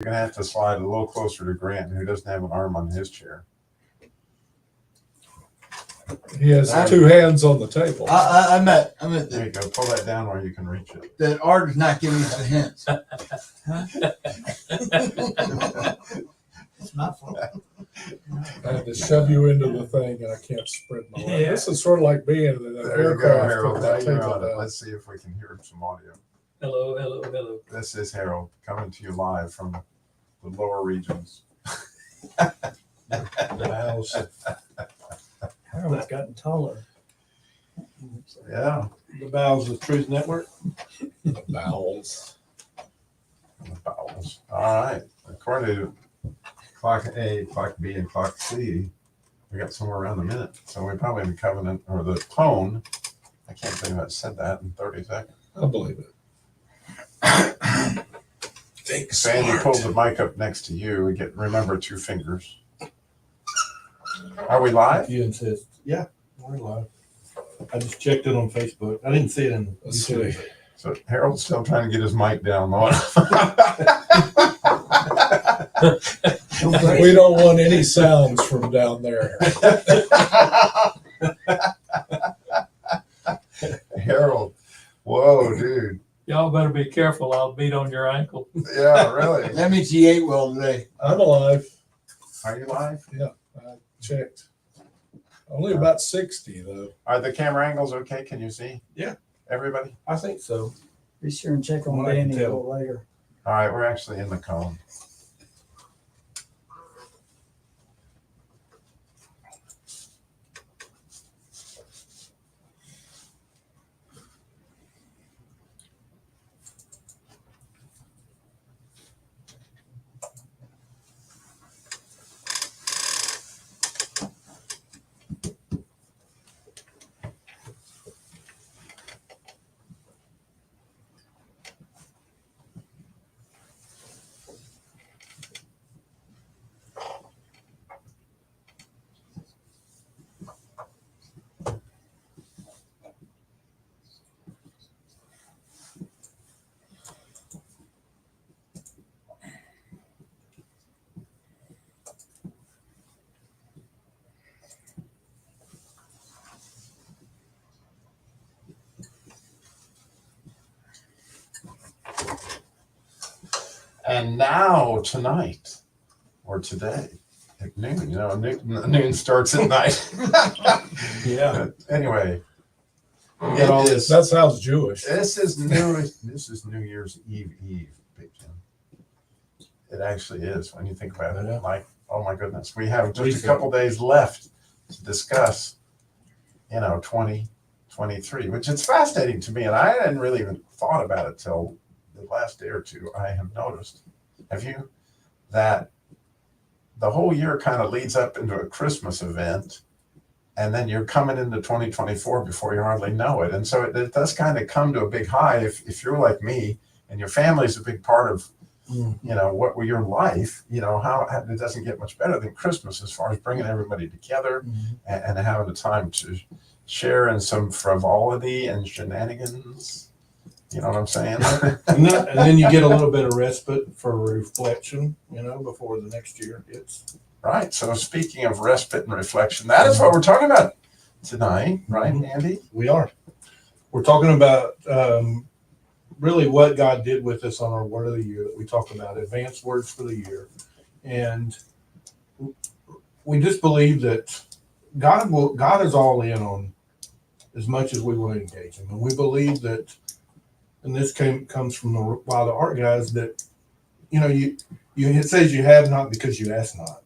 You're gonna have to slide a little closer to Grant, who doesn't have an arm on his chair. He has two hands on the table. I meant There you go. Pull that down where you can reach it. that Art is not giving us the hints. It's my fault. I had to shove you into the thing, and I can't spread my legs. Yeah. This is sort of like being in an There you go, aircraft Harold. with Now that you're table on it. down. Let's see if we can hear some audio. Hello, hello, hello. This is Harold coming to you live from the lower regions. Bowels. Harold's gotten taller. Yeah, The Bowels of Truth Network. The bowels. the bowels. All right. According to clock A, clock B, and clock C, we got somewhere around a minute. So we're probably in the covenant or the tone. I can't believe I said that in 30 seconds. I believe it. Think If Andy smart. pulls the mic up next to you, we get remember 2 fingers. Are we live? If you insist. Yeah, we're live. I just checked it on Facebook. I didn't see it in Let's YouTube. see. So Harold's still trying to get his mic down low. We don't want any sounds from down there. Harold, whoa, dude. Y'all better be careful. I'll beat on your ankle. Yeah, really. That means he ate well today. I'm alive. Are you live? I checked. Only about 60 though. Are the camera angles okay? Can you see? Yeah. Everybody? I think so. Be sure and check From on what I can Danny a tell. little later. All right, we're actually in the cone. And now tonight, or today, at noon, noon starts at night. Yeah. Anyway, We got all it this. is- That sounds Jewish. This is New Year's Eve, Big Jim. It actually is when you think about it. Yeah. Like, oh my goodness, we have just a Reset. couple days left to discuss, 2023, which is fascinating to me, and I hadn't really even thought about it till the last day or two. I have noticed, have you, that the whole year kind of leads up into a Christmas event, and then you're coming into 2024 before you hardly know it. And so it does kind of come to a big high if you're like me and your family's a big part of, what were your life, how it doesn't get much better than Christmas as far as bringing everybody together and having a time to share in some frivolity and shenanigans. You know what I'm saying? And then you get a little bit of respite for reflection, before the next year hits. Right. So speaking of respite and reflection, that is what we're talking about tonight, right, Mhm. Andy? We are. We're talking about really what God did with us on our word of the year that we talk about, advanced words for the year. And we just believe that God is all in on as much as we will engage him. And we believe that, and this comes from the Wild Art guys, that, it says you have not because you ask not.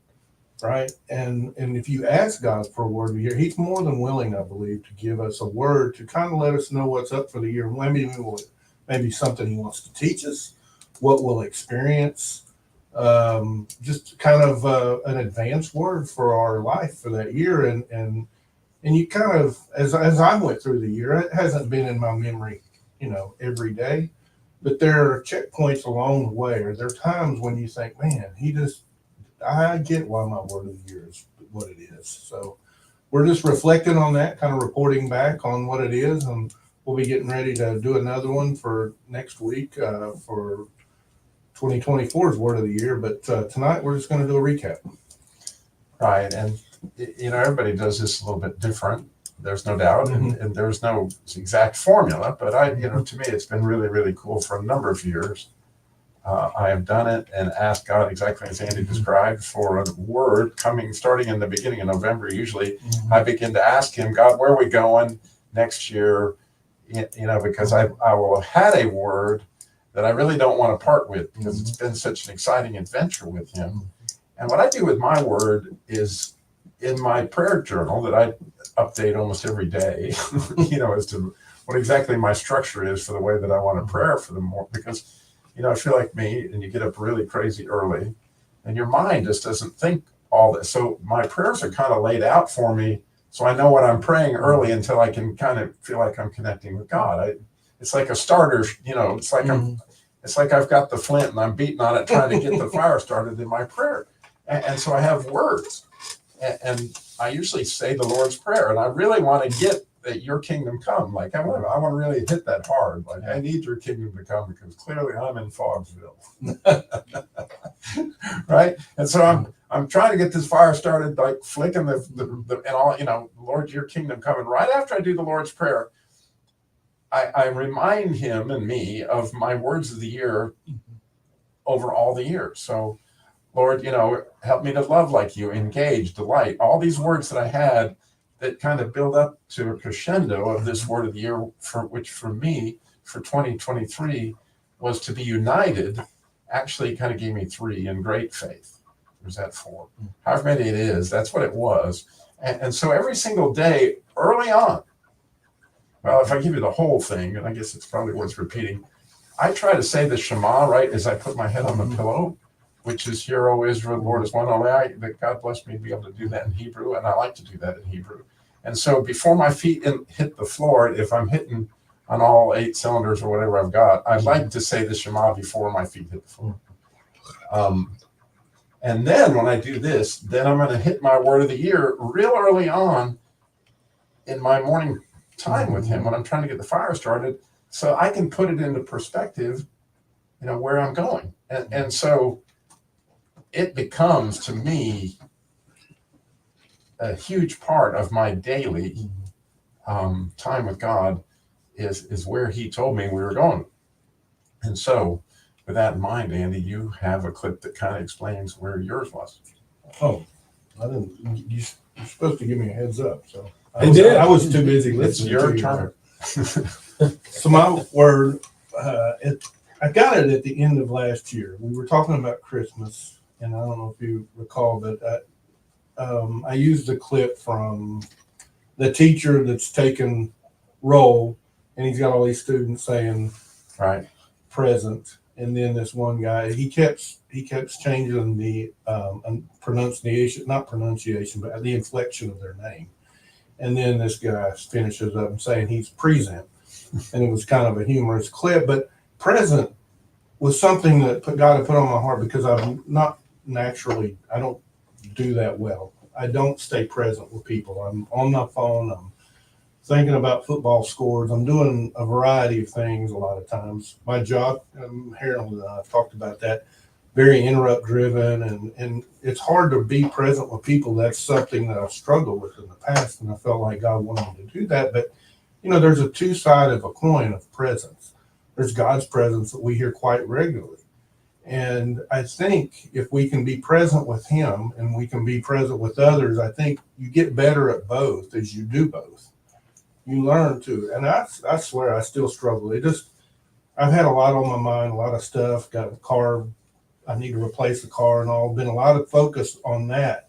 Right. And if you ask God for a word of the year, he's more than willing, I believe, to give us a word to kind of let us know what's up for the year. Maybe something he wants to teach us, what we'll experience, just kind of an advanced word for our life for that year. And you kind of, as I went through the year, it hasn't been in my memory, every day, but there are checkpoints along the way, or there are times when you think, man, I get why my word of the year is what it is. So we're just reflecting on that, kind of reporting back on what it is. And we'll be getting ready to do another one for next week for 2024's word of the year, but tonight we're just going to do a recap. Right. And, everybody does this a little bit different. There's no doubt. And there's no exact formula, but to me, it's been really, really cool for a number of years. I have done it and asked God exactly as Andy described for a word starting in the beginning of November. Usually I begin to ask him, God, where are we going next year? Because I will have had a word that I really don't want to part with because it's been such an exciting adventure with him. And what I do with my word is in my prayer journal that I update almost every day, as to what exactly my structure is for the way that I want to pray for them more. Because, if you're like me and you get up really crazy early and your mind just doesn't think all this. So my prayers are kind of laid out for me. So I know what I'm praying early until I can kind of feel like I'm connecting with God. It's like a starter, it's like I've got the flint and I'm beating on it, trying to get the fire started in my prayer. And so I have words and I usually say the Lord's Prayer and I really want to get that your kingdom come. Like I want to really hit that hard. Like I need your kingdom to come because clearly I'm in Fogsville. Right. And so I'm trying to get this fire started, like flicking the and all, Lord, your kingdom coming. Right after I do the Lord's Prayer, I remind him and me of my words of the year over all the years. So, Lord, help me to love like you, engage, delight, all these words that I had that kind of build up to a crescendo of this word of the year, which for me, for 2023, was to be united. Actually, kind of gave me 3 in great faith. Or is that 4? However many it is, that's what it was. And so every single day, early on, well, if I give you the whole thing, and I guess it's probably worth repeating, I try to say the Shema, right, as I put my head on the pillow, which is, Hear, O Israel, the Lord is one. That God bless me to be able to do that in Hebrew, and I like to do that in Hebrew. And so before my feet hit the floor, if I'm hitting on all 8 cylinders or whatever I've got, I'd like to say the Shema before my feet hit the floor. And then when I do this, then I'm going to hit my word of the year real early on in my morning time with him when I'm trying to get the fire started, so I can put it into perspective, where I'm going. And so it becomes to me a huge part of my daily time with God is where he told me we were going. And so with that in mind, Andy, you have a clip that kind of explains where yours was. Oh, I didn't. You're supposed to give me a heads up. So I did. I was too busy It's listening. your to you. turn. So my word, I got it at the end of last year. We were talking about Christmas, and I don't know if you recall, but I used a clip from the teacher that's taken roll, and he's got all these students saying Right. present, and then this one guy he kept changing the pronunciation, not pronunciation, but the inflection of their name, and then this guy finishes up saying he's present, and it was kind of a humorous clip, but present was something that God had put on my heart because I'm not naturally, I don't do that well. I don't stay present with people. I'm on my phone. I'm thinking about football scores. I'm doing a variety of things a lot of times. My job, Harold and I have talked about that, very interrupt driven, and it's hard to be present with people. That's something that I've struggled with in the past, and I felt like God wanted me to do that. But, there's a two-sided of a coin of presence. There's God's presence that we hear quite regularly. And I think if we can be present with him and we can be present with others, I think you get better at both as you do both. You learn to, and I swear I still struggle. I've had a lot on my mind, a lot of stuff, got a car, I need to replace the car and all, been a lot of focus on that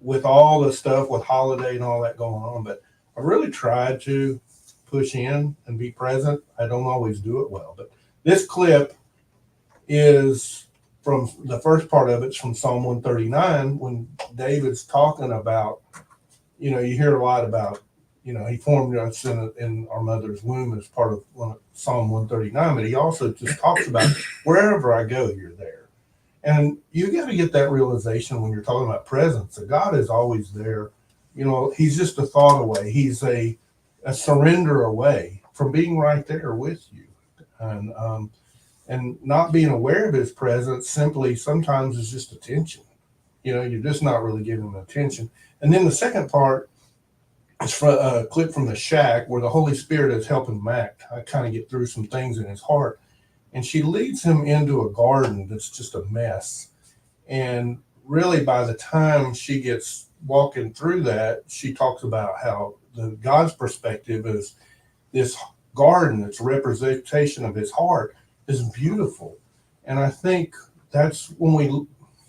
with all the stuff with holiday and all that going on. But I really tried to push in and be present. I don't always do it well, but this clip is from the first part of it's from Psalm 139 when David's talking about, you hear a lot about, he formed us in our mother's womb as part of Psalm 139, but he also just talks about wherever I go, you're there. And you got to get that realization when you're talking about presence, that God is always there. He's just a thought away. He's a surrender away from being right there with you. And And not being aware of his presence simply sometimes is just attention. You're just not really giving him attention. And then the second part is from a clip from The Shack where the Holy Spirit is helping Mac kind of get through some things in his heart. And she leads him into a garden that's just a mess. And really, by the time she gets walking through that, she talks about how God's perspective is this garden, its representation of his heart, is beautiful. And I think that's when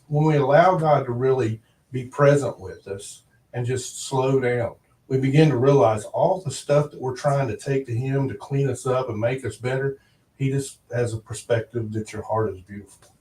we allow God to really be present with us and just slow down, we begin to realize all the stuff that we're trying to take to him to clean us up and make us better. He just has a perspective that your heart is beautiful.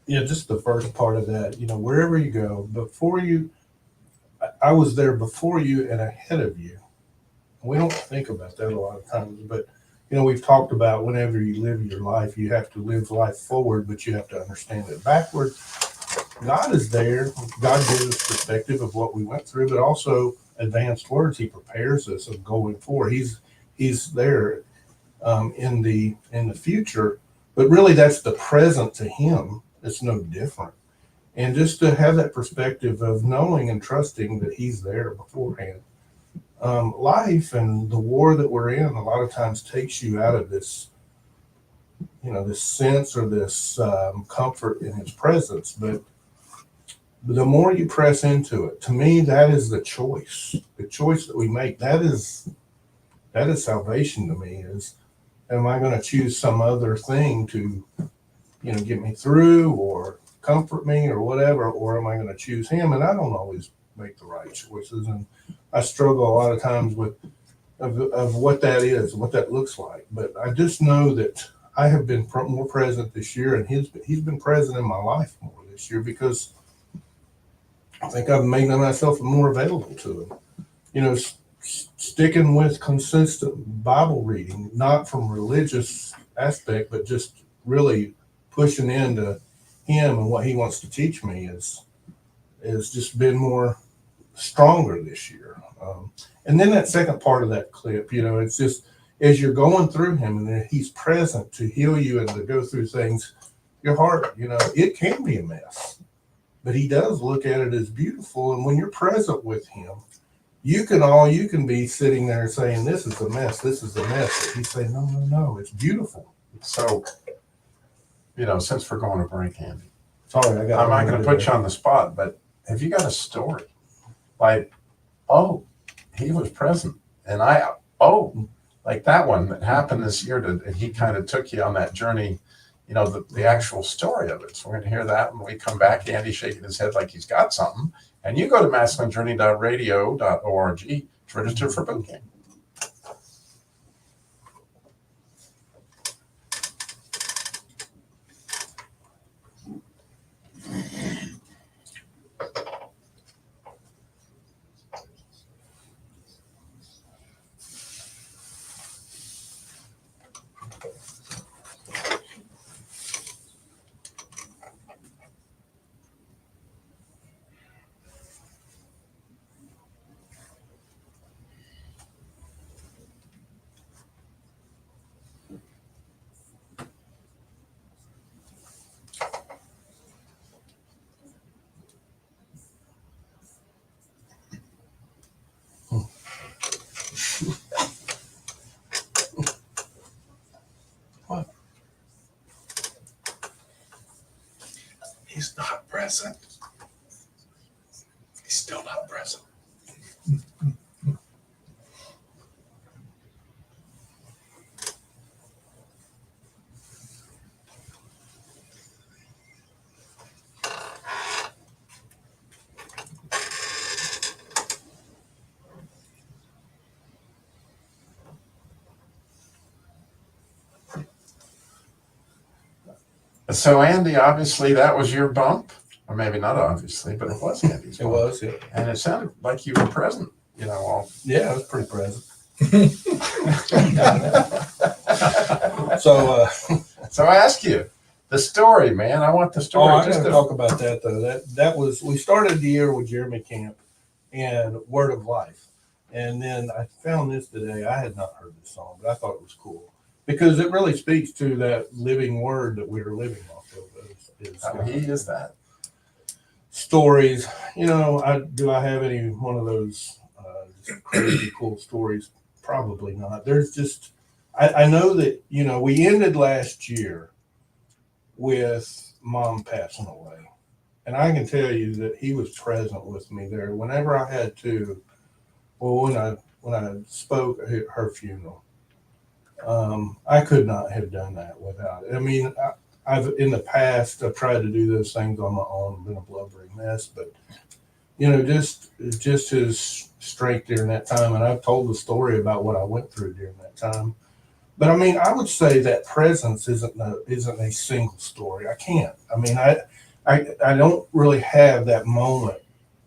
Yeah, just the first part of that, wherever you go, I was there before you and ahead of you. We don't think about that a lot of times, but we've talked about whenever you live your life, you have to live life forward, but you have to understand it backward. God is there. God gives us perspective of what we went through, but also advanced words. He prepares us of going forward. He's there in the future, but really that's the present to him. It's no different. And just to have that perspective of knowing and trusting that he's there beforehand. Life and the war that we're in a lot of times takes you out of this, this sense or this comfort in his presence. But the more you press into it, to me, that is the choice that we make. That is salvation to me. Is, am I going to choose some other thing to get me through or comfort me or whatever, or am I going to choose him? And I don't always make the right choices, and I struggle a lot of times with of what that is, what that looks like. But I just know that I have been more present this year, and he's been present in my life more this year because I think I've made myself more available to him. Sticking with consistent Bible reading, not from religious aspect, but just really pushing into him and what he wants to teach me is just been more stronger this year. And then that second part of that clip, it's just as you're going through him and he's present to heal you and to go through things, your heart, it can be a mess, but he does look at it as beautiful. And when you're present with him, you can be sitting there saying, this is a mess. This is a mess. But he's saying, no, it's beautiful. So, since we're going to break, Andy, Sorry, I'm not going to put you on the spot, but have you got a story? Like, oh, he was present, and like that one that happened this year, and he kind of took you on that journey, you know, the actual story of it. So we're going to hear that when we come back. Andy shaking his head like he's got something. And you go to masculinejourney.radio.org to register for boot camp. He's not present. He's still not present. So Andy, obviously that was your bump, or maybe not obviously, but it was Andy's It bump. was, yeah. And it sounded like you were present, you know, all. Yeah, it was pretty present. So, So I ask you the story, man. I want the story. I Just gotta to- talk about that though. That was, we started the year with Jeremy Camp and Word of Life. And then I found this today. I had not heard this song, but I thought it was cool because it really speaks to that living word that we're living off of. He is that. Stories, you know, do I have any one of those just crazy cool stories? Probably not. There's just, I know that, you know, we ended last year with Mom passing away. And I can tell you that he was present with me there whenever I had to, well, when I spoke at her funeral. I could not have done that without it. I mean, I've in the past I've tried to do those things on my own, been a blubbering mess, but you know, just his strength during that time, and I've told the story about what I went through during that time. But I mean, I would say that presence isn't a single story. I can't. I mean, I don't really have that moment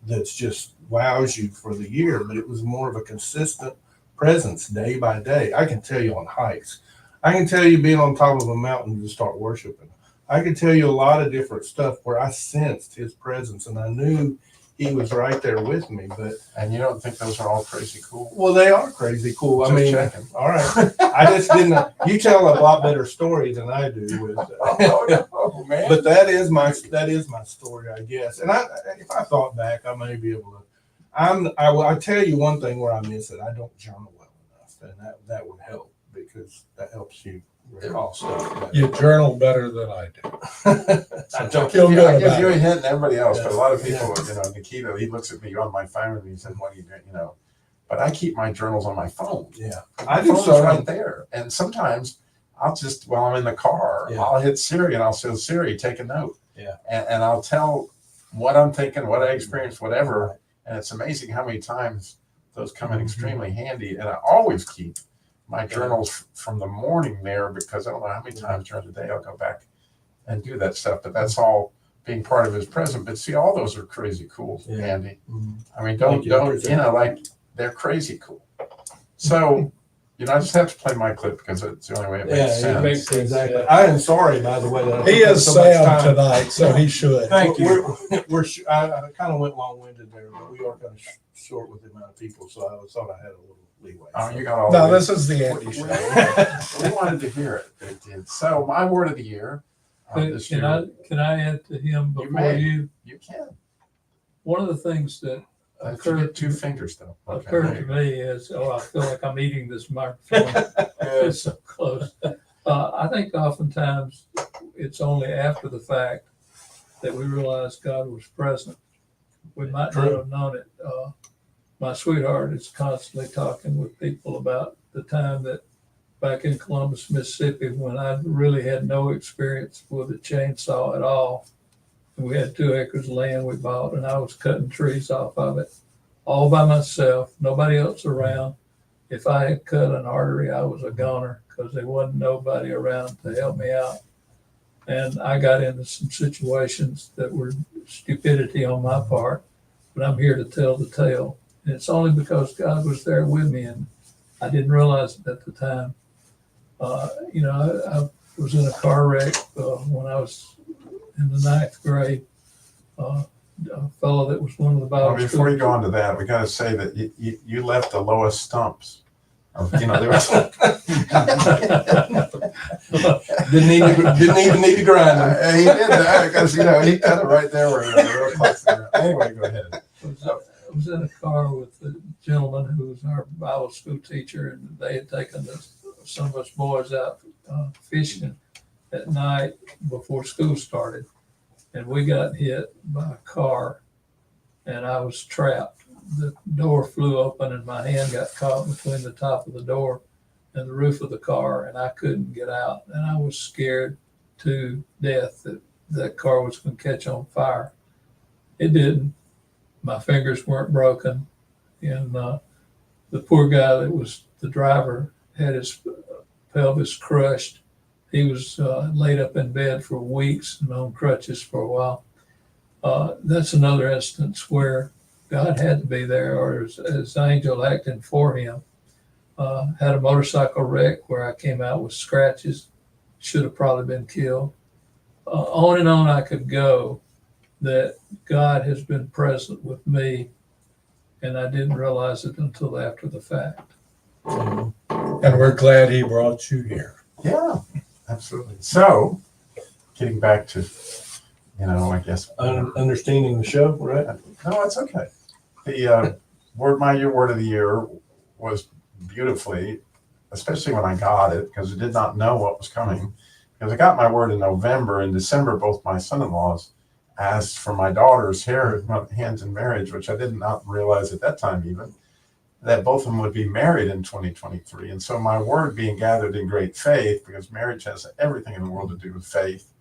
that's just wows you for the year, but it was more of a consistent presence day by day. I can tell you on hikes. I can tell you being on top of a mountain to start worshiping. I can tell you a lot of different stuff where I sensed his presence and I knew he was right there with me. But And you don't think those are all crazy cool? well, they are crazy cool. I Just mean, checking. all right. I just didn't. You tell a lot better story than I do with. Oh, man. But that is my story, I guess. And if I thought back, I may be able to. I tell you one thing where I miss it. I don't journal well enough, and that would help because that helps you recall stuff. You journal better than I do. I don't. Feel good I give about you a it. hint and everybody else, but a lot of Yeah. people, you know, Nikita, he looks at me on my phone and he said, what are you doing? You know, but I keep my journals on my phone. Yeah, My I do phone's so. right there. And sometimes I'll just, while I'm in the car, Yeah. I'll hit Siri and I'll say, Siri, take a note. Yeah. And I'll tell what I'm thinking, what I experienced, whatever. And it's amazing how many times those come in extremely handy. And I always keep my journals from the morning there because I don't know how many times during the day I'll go back and do that stuff. But that's all being part of his present. But see, all those are crazy cool, Yeah. Andy. Mhm. I mean, Thank you. I don't appreciate you know, like they're crazy cool. So, you know, I just have to play my clip because it's the only way it makes Yeah, sense. it makes sense, exactly. yeah. I am sorry, by the way, that I He took up is so much sound time. tonight, so he should. Thank you. I kind of went long-winded there, but we are kind of short with the amount of people, so I thought I had a little leeway. Oh, you got all No, the this is the Andy show. we wanted to hear it. It did. So my word of the year this Can year, I add to him You before may. you? you can. One of the things that If you get two fingers though. Okay, occurred there to you me is, I feel like I'm eating this microphone. It's so close. I think oftentimes it's only after the fact that we realize God was present. We might not True. have known it. My sweetheart is constantly talking with people about the time that back in Columbus, Mississippi, when I really had no experience with a chainsaw at all. We had 2 acres of land we bought, and I was cutting trees off of it all by myself, nobody else around. If I had cut an artery, I was a goner because there wasn't nobody around to help me out. And I got into some situations that were stupidity on my part, but I'm here to tell the tale. And it's only because God was there with me, and I didn't realize it at the time. I was in a car wreck when I was in the 9th grade. A fellow that was one of the Well, Bible before you school. go on to that, we got to say that you left the lowest stumps. There was, Didn't even need to grind them. he did that because he cut it right there where it was real close to the ground. Anyway, go ahead. I was in a car with a gentleman who was our Bible school teacher, and they had taken some of us boys out fishing at night before school started. And we got hit by a car, and I was trapped. The door flew open, and my hand got caught between the top of the door and the roof of the car, and I couldn't get out. And I was scared to death that that car was going to catch on fire. It didn't. My fingers weren't broken, and the poor guy that was the driver had his pelvis crushed. He was laid up in bed for weeks and on crutches for a while. That's another instance where God had to be there, or his angel acting for him. Had a motorcycle wreck where I came out with scratches, should have probably been killed. On and on I could go, that God has been present with me, and I didn't realize it until after the fact. And we're glad he brought you here. Yeah, absolutely. So, getting back to, I guess. Understanding the show, right? No, it's okay. The word of the year was beautifully, especially when I got it, because I did not know what was coming. Because I got my word in November. In December, both my son-in-laws asked for my daughter's hands in marriage, which I did not realize at that time even, that both of them would be married in 2023. And so my word being gathered in great faith, because marriage has everything in the world to do with faith,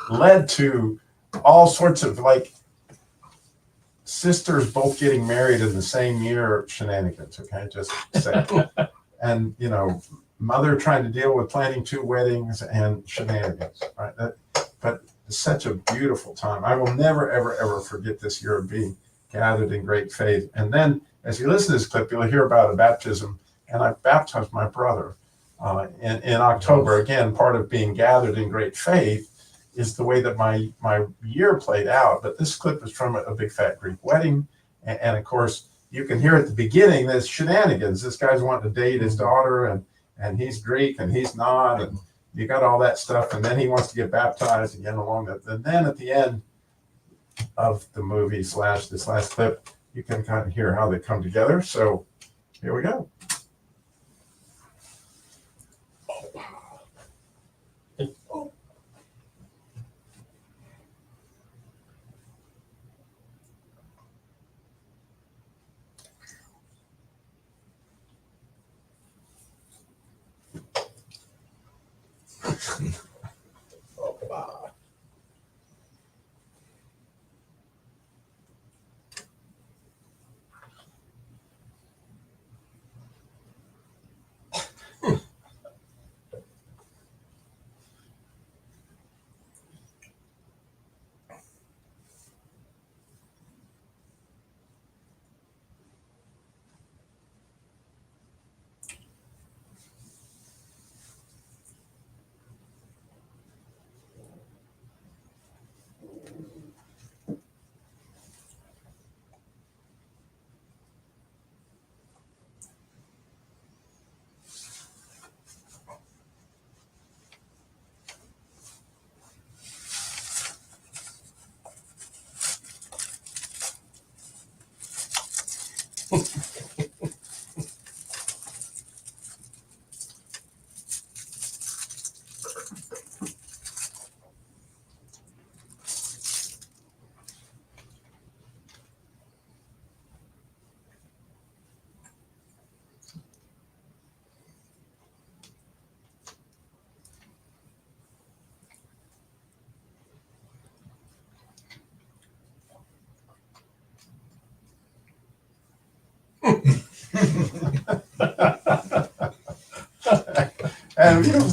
led to all sorts of sisters both getting married in the same year shenanigans, okay, just say. And, mother trying to deal with planning 2 weddings and shenanigans, right? But it's such a beautiful time. I will never, ever, ever forget this year of being gathered in great faith. And then as you listen to this clip, you'll hear about a baptism, and I baptized my brother in October. Again, part of being gathered in great faith is the way that my year played out. But this clip is from a big fat Greek wedding. And of course, you can hear at the beginning, there's shenanigans. This guy's wanting to date his daughter, and he's Greek and he's not. And you got all that stuff. And then he wants to get baptized again along that. And then at the end of the movie / this last clip, you can kind of hear how they come together. So here we go.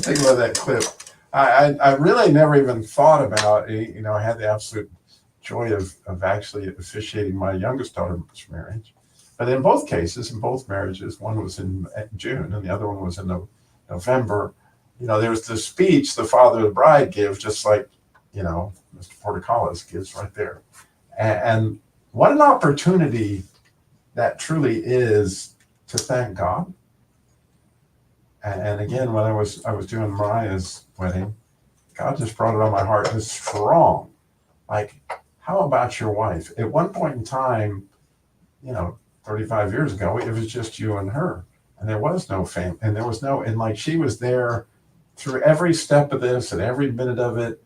thinking about that clip. I really never even thought about it. I had the absolute joy of actually officiating my youngest daughter's marriage. But in both cases, in both marriages, one was in June and the other one was in November. There was the speech the father of the bride gives, just like, Mr. Portocalis gives right there. And what an opportunity that truly is to thank God. And again, when I was doing Mariah's wedding, God just brought it on my heart as strong. Like, how about your wife? At one point in time, 35 years ago, it was just you and her. And there was no family. And like she was there through every step of this and every minute of it.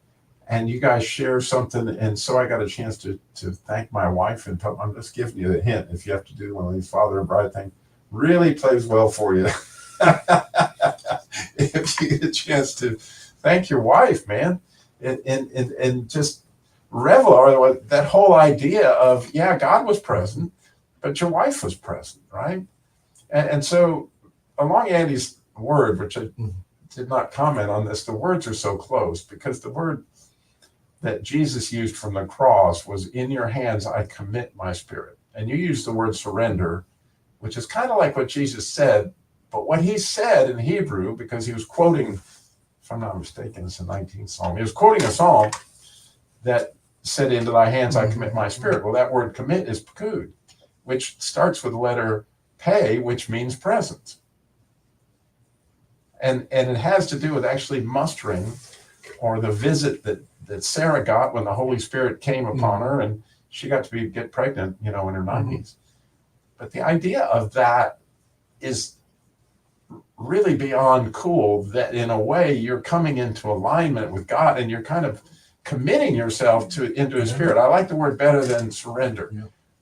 And you guys share something. And so I got a chance to thank my wife. And I'm just giving you the hint. If you have to do one of these father and bride things, really plays well for you. If you get a chance to thank your wife, man, and just revel or that whole idea of, God was present, but your wife was present, right? And so along Andy's word, which I did not comment on this, the words are so close because the word that Jesus used from the cross was, in your hands I commit my spirit. And you used the word surrender, which is kind of like what Jesus said, but what he said in Hebrew, because he was quoting, if I'm not mistaken, it's the 19th Psalm. He was quoting a psalm that said, into thy hands I commit my spirit. Well, that word commit is pakud, which starts with the letter pay, which means present. And it has to do with actually mustering, or the visit that Sarah got when the Holy Spirit came upon her, and she got to get pregnant, in her 90s. But the idea of that is really beyond cool, that in a way you're coming into alignment with God and you're kind of committing yourself into his spirit. I like the word better than surrender,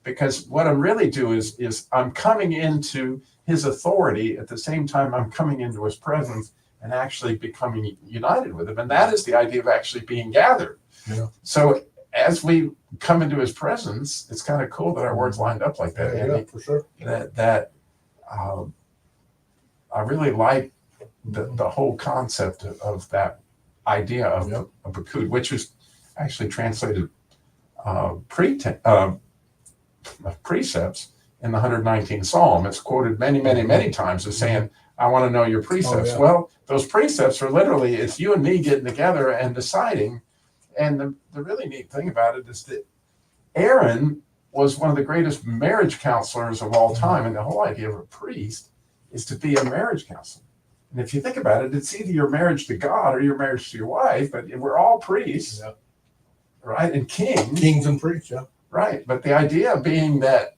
because what I'm really doing is I'm coming into his authority at the same time I'm coming into his presence and actually becoming united with him. And that is the idea of actually being gathered. So as we come into his presence, it's kind of cool that our words lined up like that. Yeah, for sure. That I really like the whole concept of that idea of a pakud, which is actually translated precepts in the 119th Psalm. It's quoted many, many, many times as saying, I want to know your precepts. Well, those precepts are literally, it's you and me getting together and deciding. And the really neat thing about it is that Aaron was one of the greatest marriage counselors of all time. And the whole idea of a priest is to be a marriage counselor. And if you think about it, it's either your marriage to God or your marriage to your wife, but we're all priests, right? And kings and priests, right. But the idea being that,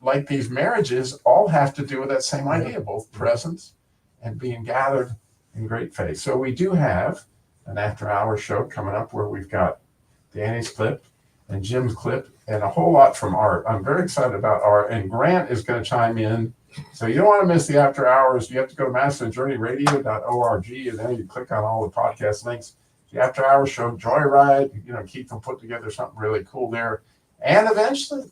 like these marriages, all have to do with that same idea, both presence and being gathered in great faith. So we do have an after-hour show coming up where we've got Danny's clip and Jim's clip and a whole lot from Art. I'm very excited about Art, and Grant is going to chime in. So you don't want to miss the after hours. You have to go to masterjourneyradio.org, and then you click on all the podcast links. The after hours show, Joyride, Keith will put together something really cool there. And eventually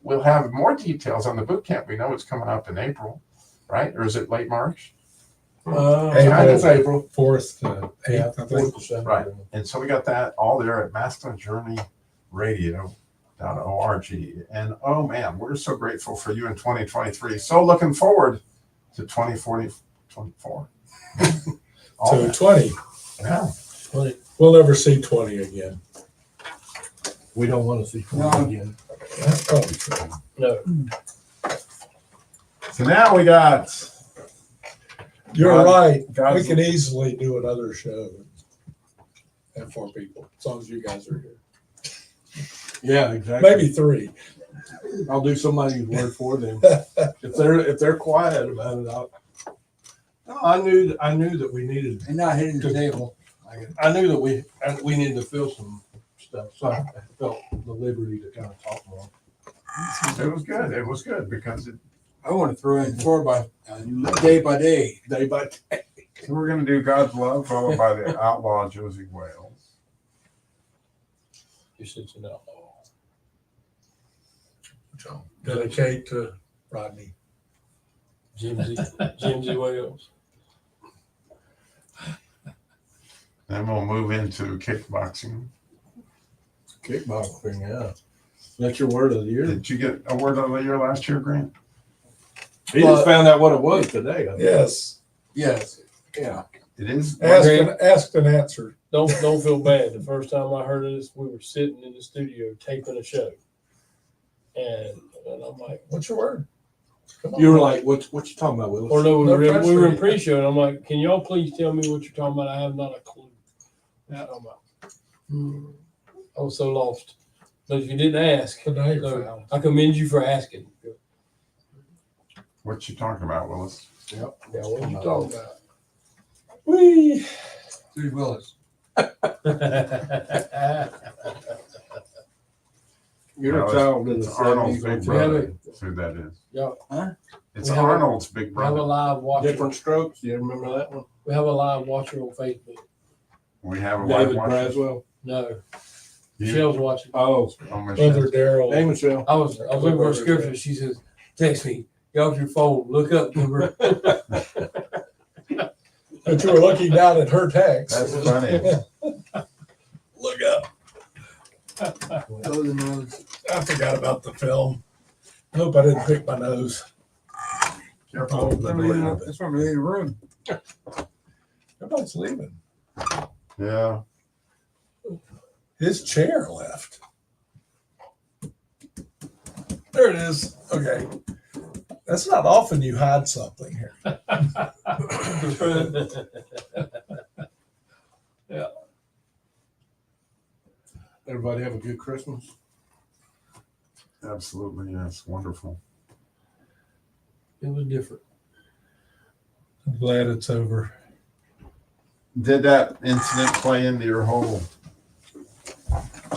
we'll have more details on the boot camp. We know it's coming up in April, right? Or is it late March? It's April 4th to 8th, I think. Right. And so we got that all there at masterjourneyradio.org. And oh man, we're so grateful for you in 2023. So looking forward to 2024. So 20. Yeah. We'll never see 20 again. We don't want to see 20 again. That's probably true. No. So now we got. You're right. God's, We can easily do another show and have 4 people, as long as you guys are here. Yeah, exactly. Maybe 3. I'll do somebody's word for them. if they're quiet about it, I knew that we needed. And not hitting the table. I knew that we needed to fill some stuff, so I felt the liberty to kind of talk more. It was good. It was good because I want to throw in 4 by day by day. Day by day. we're going to do God's Love, followed by the outlaw Josie Wales. You said no. Dedicate to Rodney. Jimsy Wales. Then we'll move into kickboxing. Kickboxing, yeah. That's your word of the year. Did you get a word of the year last year, Grant? He just found out what it was today. I think. Yes, Yes, yeah. It is. asked and answered. Don't feel bad. The first time I heard of this, we were sitting in the studio taping a show, and I'm like, What's your word? Come on. You were like, what you talking about, Willis? or no, No we pressure. were in pre-show, and I'm like, can y'all please tell me what you're talking about? I have not a clue. What you're talking about. I was so lost. But if you didn't ask, But now you're so found. I commend you for asking. What you talking about, Willis? Yeah, what you talking about? Whee! Steve Willis. You're No, a child in the It's Arnold's 70s. big We have brother. That's who that is. Yeah. Huh? It's We have a- Arnold's big We have a brother. live watcher. Different strokes. You remember that one? We have a live watcher on Facebook. We have a live David watch. Braswell. No, You- Michelle's watching. Oh, Oh, Michelle. Brother Daryl. hey, Michelle. I was looking for a scripture. She says, "Text me. Get off your phone. Look up, number." But you were looking down at her text. That's funny. Look up. Other than those, I forgot about the film. Hope I didn't pick my nose. Careful. that's from the room. Everybody's leaving. Yeah. His chair left. There it is. Okay. That's not often you hide something here. Everybody have a good Christmas. Absolutely. Yes. Wonderful. It was different. I'm glad it's over. Did that incident play into your whole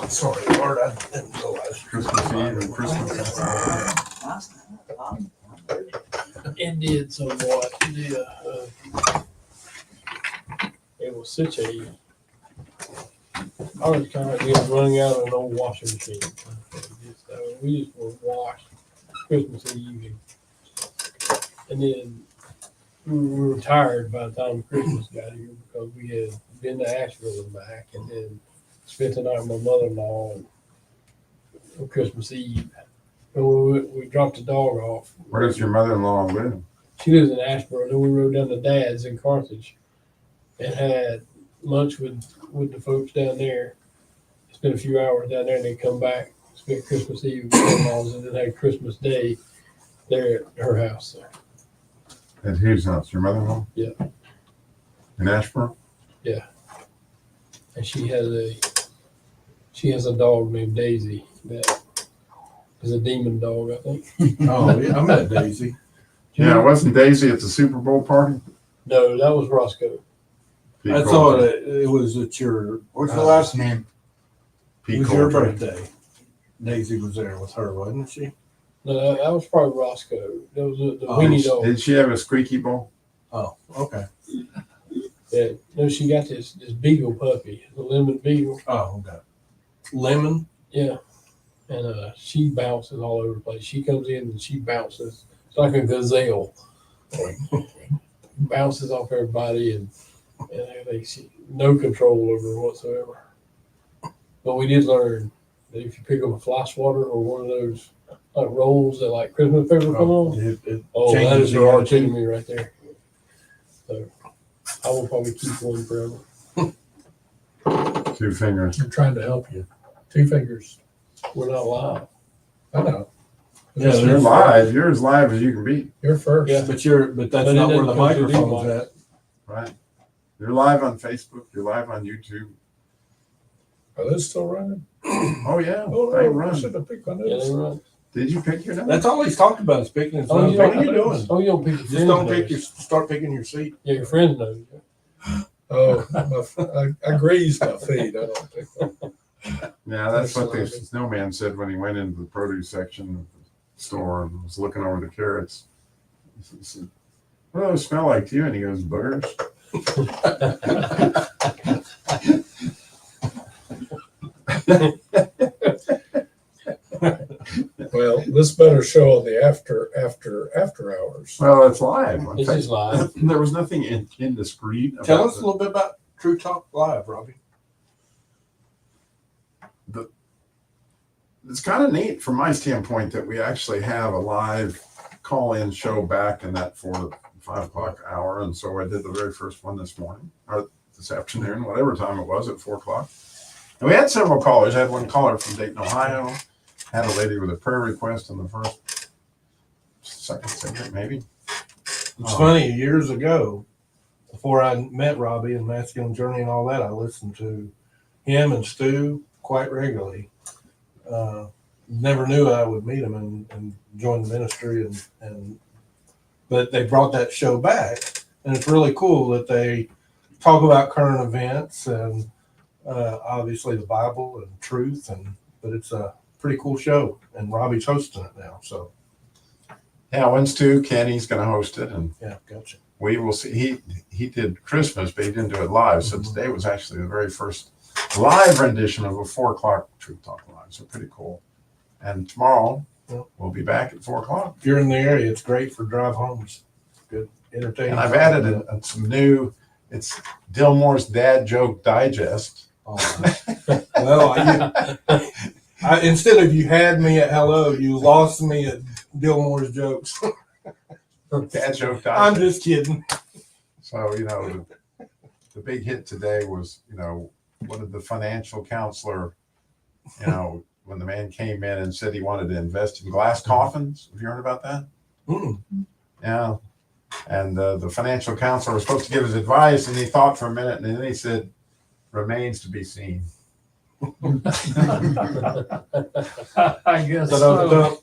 Sorry, Lord, I didn't realize. Christmas Eve and Christmas? It did somewhat. Yeah. It was such a. I was kind of like running out of an old washing machine. We just were washed Christmas Eve, and then we were tired by the time Christmas got here because we had been to Asheville and back, and then spent the night with my mother-in-law on Christmas Eve. And we dropped the dog off. Where does your mother-in-law live? She lives in Asheboro, and then we rode down to Dad's in Carthage and had lunch with the folks down there. Spent a few hours down there, and then come back, spent Christmas Eve with grandma's, and then had Christmas Day there at her house there. At whose house? Your mother-in-law? Yeah. In Ashburn? And she has a dog named Daisy that is a demon dog, I think. Oh, yeah, I met Daisy. Yeah. Wasn't Daisy at the Super Bowl party? No, that was Roscoe. Pete I thought Coulter. it was at your. What's the last name? It Pete was your Coulter. birthday. Daisy was there with her, wasn't she? No, that was probably Roscoe. That was the Oh, weenie Did, dog. did she have a squeaky bowl? Oh, okay. Yeah, no, she got this beagle puppy, the lemon beagle. Oh, okay. Lemon. Yeah, and she bounces all over the place. She comes in and she bounces. It's like a gazelle. Bounces off everybody and everything. She no control over her whatsoever. But we did learn that if you pick up a fly swatter or one of those like rolls that like Christmas paper come on, It oh, that changes is the her arch attitude. enemy right there. So I will probably keep one forever. 2 fingers. I'm trying to help you. 2 fingers. We're not live. I know. Yeah, Just You're you live. You're as live as you can be. You're first. Yeah. But that's But it not where doesn't the come through these microphone's mics. at. Right. You're live on Facebook. You're live on YouTube. Are those still running? Oh yeah. Oh, They no, I run. should have picked my Yeah, they nose. run. Did you pick your nose? That's all he's talked about is picking his Oh, nose. you What don't- are you doing? Oh, you don't pick your Just friend's don't nose. pick your. Start picking your seat. Yeah, your friend's nose. Oh, I grazed my feet. I don't pick them. Yeah, that's what the Absolutely. snowman said when he went into the produce section of the store and was looking over the carrots. He said, "What do those smell like to you?" And he goes, "Boogers." Well, this better show on the after hours. Well, it's live. on It's just Facebook. live. There was nothing indiscreet. Tell about us a little bit about True Talk Live, Robbie? It's kind of neat from my standpoint that we actually have a live call-in show back in that 4 to 5 o'clock hour. And so I did the very first one this morning or this afternoon, whatever time it was, at 4 o'clock. And we had several callers. I had one caller from Dayton, Ohio. Had a lady with a prayer request in the second segment, maybe. It's funny, years ago, before I met Robbie and Masculine Journey and all that, I listened to him and Stu quite regularly. Never knew I would meet him and join the ministry, but they brought that show back, and it's really cool that they talk about current events and obviously the Bible and truth, but it's a pretty cool show, and Robbie's hosting it now. So Yeah, when's two? Kenny's going to host it, and yeah, gotcha. we will see. He did Christmas, but he didn't do it live. So today was actually the very first live rendition of a 4 o'clock Truth Talk Live. So pretty cool. And tomorrow we'll be back at 4 o'clock. If you're in the area, it's great for drive homes. Good entertainment. And I've added some new. It's Dillmore's Dad Joke Digest. Well, instead of you had me at hello, you lost me at Dillmore's jokes. Dad Joke Digest. I'm just kidding. So the big hit today was what did the financial counselor, when the man came in and said he wanted to invest in glass coffins. Have you heard about that? Mm. Yeah. And the financial counselor was supposed to give his advice, and he thought for a minute, and then he said, "Remains to be seen." I guess So,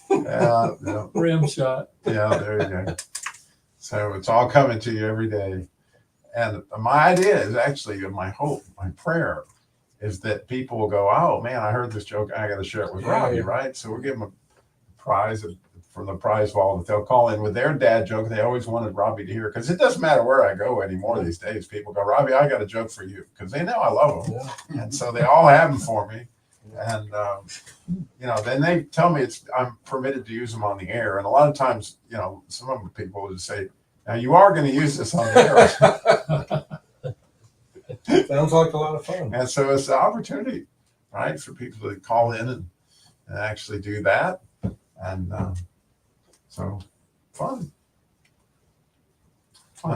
Yeah, rim shot. yeah, there you go. So it's all coming to you every day. And my idea is actually, my hope, my prayer is that people will go, "Oh man, I heard this joke. I got to share it with Robbie," Yeah. right? So we'll give them a prize from the prize vault that they'll call in with their dad joke they always wanted Robbie to hear. Because it doesn't matter where I go anymore these days. People go, "Robbie, I got a joke for you," because they know I love them. Yeah. And so they all have them for me. And, then they tell me I'm permitted to use them on the air. And a lot of times, some of the people will just say, "Now you are going to use this on the air." Sounds like a lot of fun. And so it's an opportunity, right, for people to call in and actually do that. And so fun.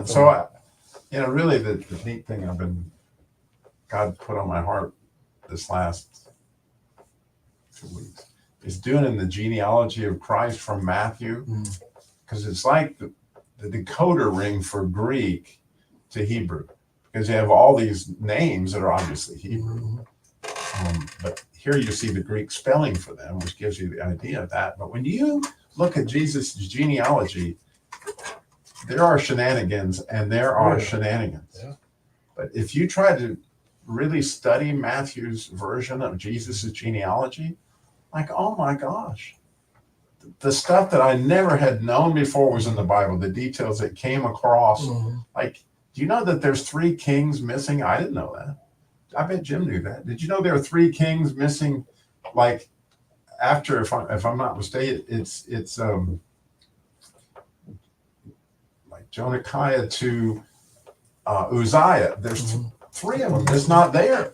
So, really the neat thing God put on my heart this last 2 weeks is doing in the genealogy of Christ from Matthew, because it's like the decoder ring for Greek to Hebrew, because you have all these names that are obviously Hebrew. But here you see the Greek spelling for them, which gives you the idea of that. But when you look at Jesus' genealogy, there are shenanigans and there are shenanigans. Yeah. But if you try to really study Matthew's version of Jesus' genealogy, like, oh my gosh, the stuff that I never had known before was in the Bible, the details that came across. Like, do you know that there's 3 kings missing? I didn't know that. I bet Jim knew that. Did you know there are 3 kings missing? Like, after, if I'm not mistaken, it's like Jonah to Uzziah. There's 3 of them that's not there.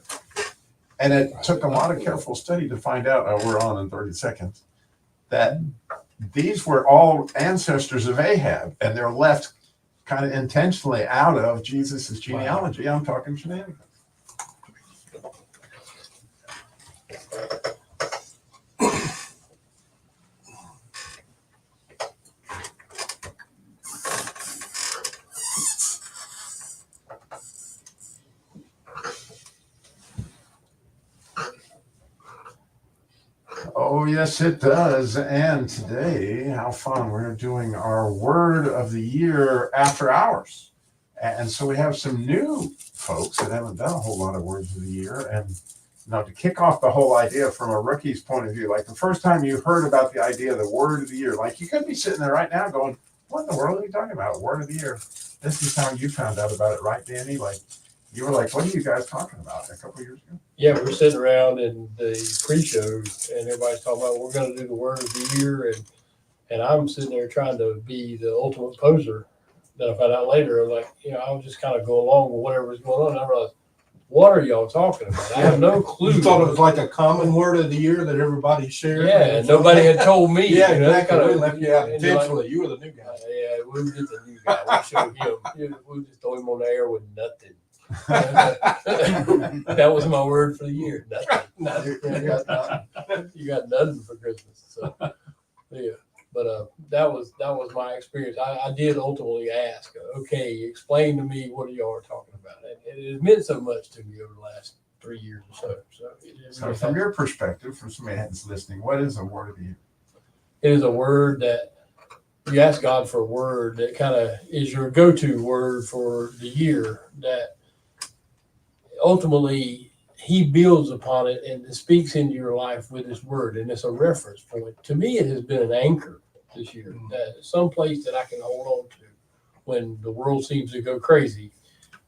And it took a lot of careful study to find out, we're on in 30 seconds, that these were all ancestors of Ahab, and they're left kind of intentionally out of Jesus' genealogy. I'm talking shenanigans. Oh, yes, it does. And today, how fun. We're doing our word of the year after hours. And so we have some new folks that haven't done a whole lot of words of the year. And to kick off the whole idea from a rookie's point of view, like the first time you heard about the idea of the word of the year, like you could be sitting there right now going, "What in the world are you talking about? Word of the year." This is how you found out about it, right, Danny? Like, you were like, "What are you guys talking about?" A couple of years ago. Yeah, we're sitting around in the pre-show and everybody's talking about we're going to do the word of the year, and I'm sitting there trying to be the ultimate poser Then I found out later, like, I would just kind of go along with whatever was going on. And I realized, what are y'all talking about? I have no clue. You thought it was like a common word of the year that everybody shared? Yeah, and nobody had told me. Yeah, you know, exactly. kinda- We left you out and you're like, intentionally. You were the new guy. yeah, we were just a new guy. We showed him. We just throw him on the air with nothing. That was my word for the year. Nothing. You got nothing for Christmas. So yeah. But that was my experience. I did ultimately ask, okay, explain to me what y'all are talking about. And it meant so much to me over the last 3 years or so. So from your perspective, from somebody that's listening, what is a word of the year? It is a word that you ask God for a word that kind of is your go-to word for the year, that ultimately he builds upon it and speaks into your life with his word. And it's a reference point. To me, it has been an anchor this year, that some place that I can hold on to when the world seems to go crazy.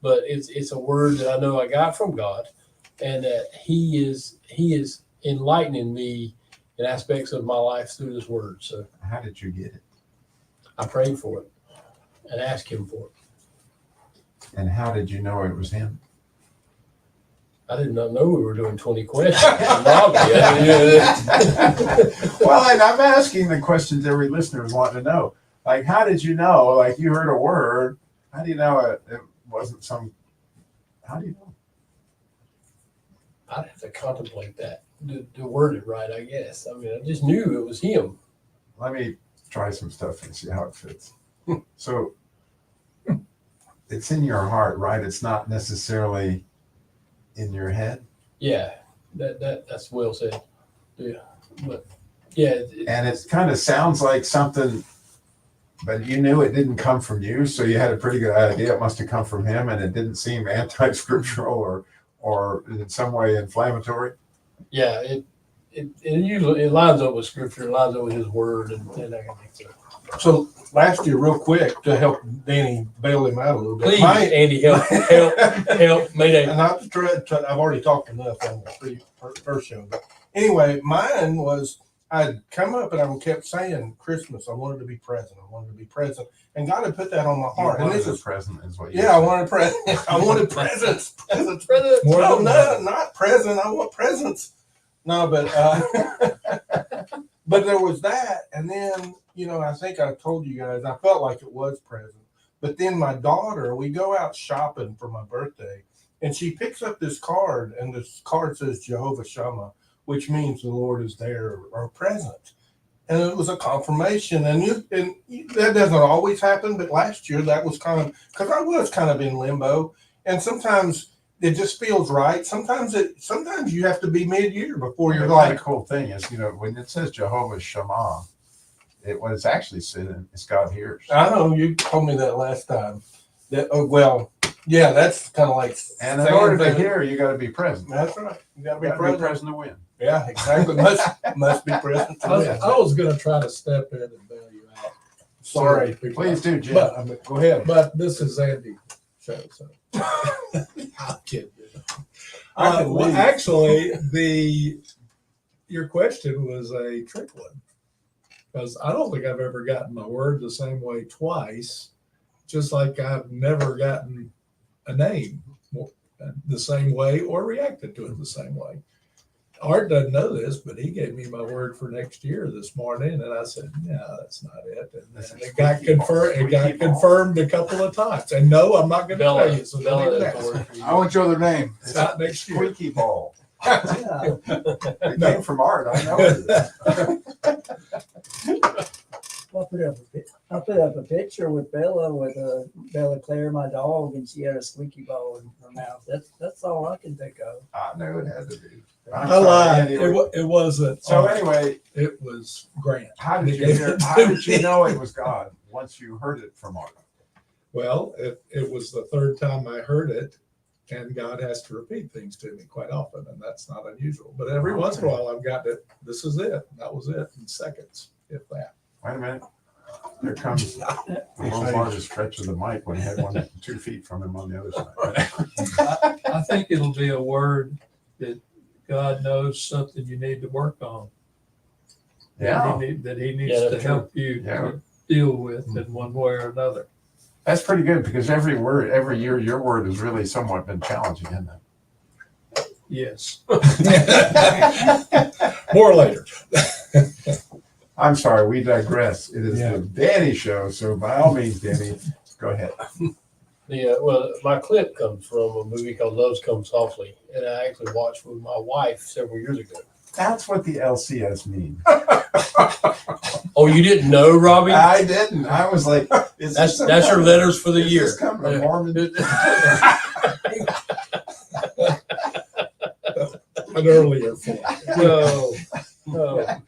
But it's a word that I know I got from God, and that he is enlightening me in aspects of my life through this word. So How did you get it? I prayed for it and asked him for it. And how did you know it was him? I did not know we were doing 20 questions. Robbie, I mean, Well, and I'm asking the questions every listener is wanting to know. Like, how did you know? Like, you heard a word. How do you know it wasn't some? How do you know? I'd have to contemplate that, to word it right, I guess. I mean, I just knew it was him. Let me try some stuff and see how it fits. So, it's in your heart, right? It's not necessarily in your head. Yeah, that's well said. Yeah, but yeah, And it kind of sounds like something, but you knew it didn't come from you, so you had a pretty good idea it must have come from him, and it didn't seem anti-scriptural or in some way inflammatory. yeah, it usually lines up with scripture, it lines up with his word, and everything. So last year, real quick, to help Danny bail him out a little bit. Please, Andy, help, Mayday. And not to try, I've already talked enough on the first show. But anyway, mine was I'd come up and I kept saying Christmas. I wanted to be present. I wanted to be present. And God had put that on my heart. And this is present, is what you I wanted presents. I wanted presents. Presents. More No, than no, not present. I want presents. No, but but there was that. And then, I think I told you guys, I felt like it was present. But then my daughter, we go out shopping for my birthday, and she picks up this card, and this card says Jehovah Shammah, which means the Lord is there or present. And it was a confirmation. And that doesn't always happen, but last year that was because I was kind of in limbo. And sometimes it just feels right. Sometimes you have to be mid-year before you're like, the cool thing is, when it says Jehovah Shammah, it was actually said it's God hears. I know you told me that last time. That's kind of like. And in order to hear, you got to be present. That's right. You got to You be got to be present. present to win. Yeah, exactly. Must be present to win. I was gonna try to step in and bail you out. Sorry. Please do, Jim. But, Go ahead. but this is Andy show, so. I'm kidding. I can Well, leave. actually, your question was a trick one. Because I don't think I've ever gotten my word the same way twice, just like I've never gotten a name the same way or reacted to it the same way. Art doesn't know this, but he gave me my word for next year this morning, and I said, "No, that's not it." And it got confirmed. It got confirmed a couple of times. And no, I'm not going to tell you. So Bella leave is that. the word for you. I want your other name. It's not next year. Squeaky ball. Yeah. It came from Art. I know it is. I put up a picture with Bella, Bella Claire, my dog, and she had a squeaky ball in her mouth. That's all I can think of. I knew it had to be. I lied. It wasn't. So anyway, it was Grant. how did you know it was God once you heard it from Art? Well, it was the third time I heard it, and God has to repeat things to me quite often, and that's not unusual. But every once in a while, I've got it. This is it. That was it in seconds, if that. Wait a minute. Here comes Will's largest stretch of the mic when he had one 2 feet from him on the other side. I think it'll be a word that God knows something you need to work on. Yeah. That he needs Yeah, to that's help you Yeah. to deal with in one way or another. That's pretty good because every year, your word has really somewhat been challenging, isn't Yes. it? More later. I'm sorry, we digress. It is Yeah. the Danny Show, so by all means, Danny, go ahead. Well, my clip comes from a movie called Loves Come Softly, and I actually watched with my wife several years ago. That's what the LCS mean. Oh, you didn't know, Robbie? I didn't. I was like, is That's this that's your coming- letters for the is year. this coming a Mormon? An earlier form. No.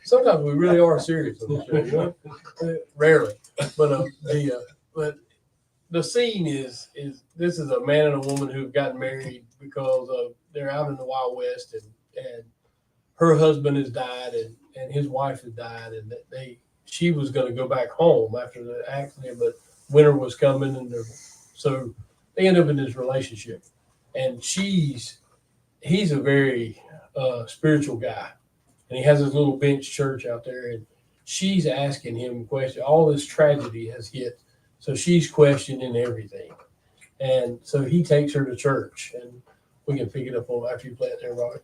Sometimes we really are serious on this show, you know? Rarely, but the scene is this is a man and a woman who've gotten married because they're out in the Wild West, and her husband has died, and his wife has died, and she was going to go back home after the accident, but winter was coming, and so they end up in this relationship, and he's a very spiritual guy, and he has his little bench church out there, and she's asking him questions. All this tragedy has hit, so she's questioning everything, and so he takes her to church, and we can pick it up on after you play it there, Robert.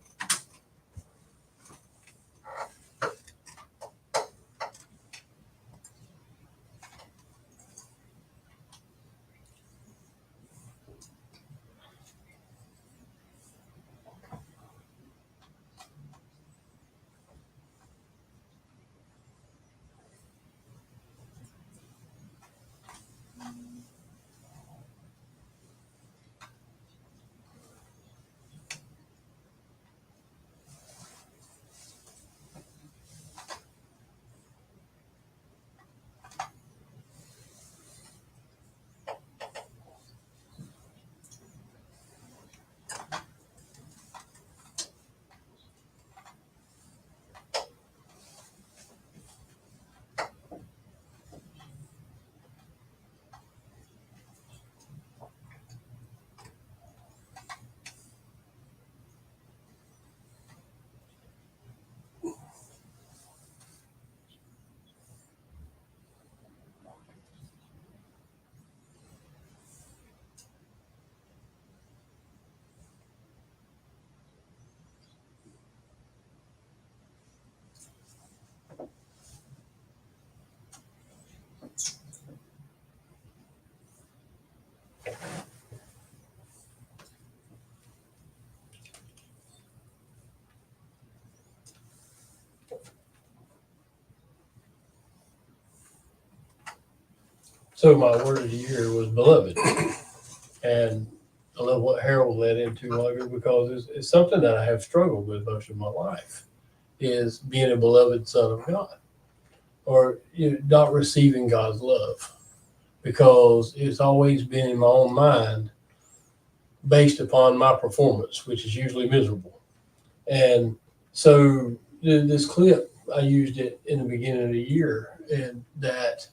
So my word of the year was beloved, and I love what Harold led into a while ago because it's something that I have struggled with most of my life, is being a beloved son of God, or not receiving God's love, because it's always been in my own mind based upon my performance, which is usually miserable. And so this clip, I used it in the beginning of the year, and that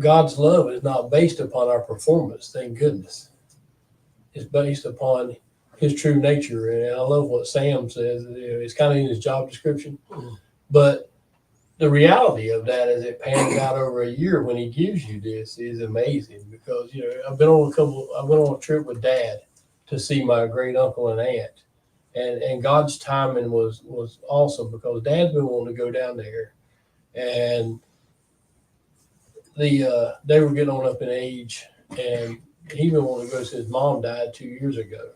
God's love is not based upon our performance, thank goodness. It's based upon his true nature. And I love what Sam says. It's kind of in his job description. But the reality of that as it pans out over a year when he gives you this is amazing, because I went on a trip with Dad to see my great uncle and aunt. And God's timing was awesome, because Dad's been wanting to go down there, and they were getting on up in age, and he been wanting to go since his mom died 2 years ago,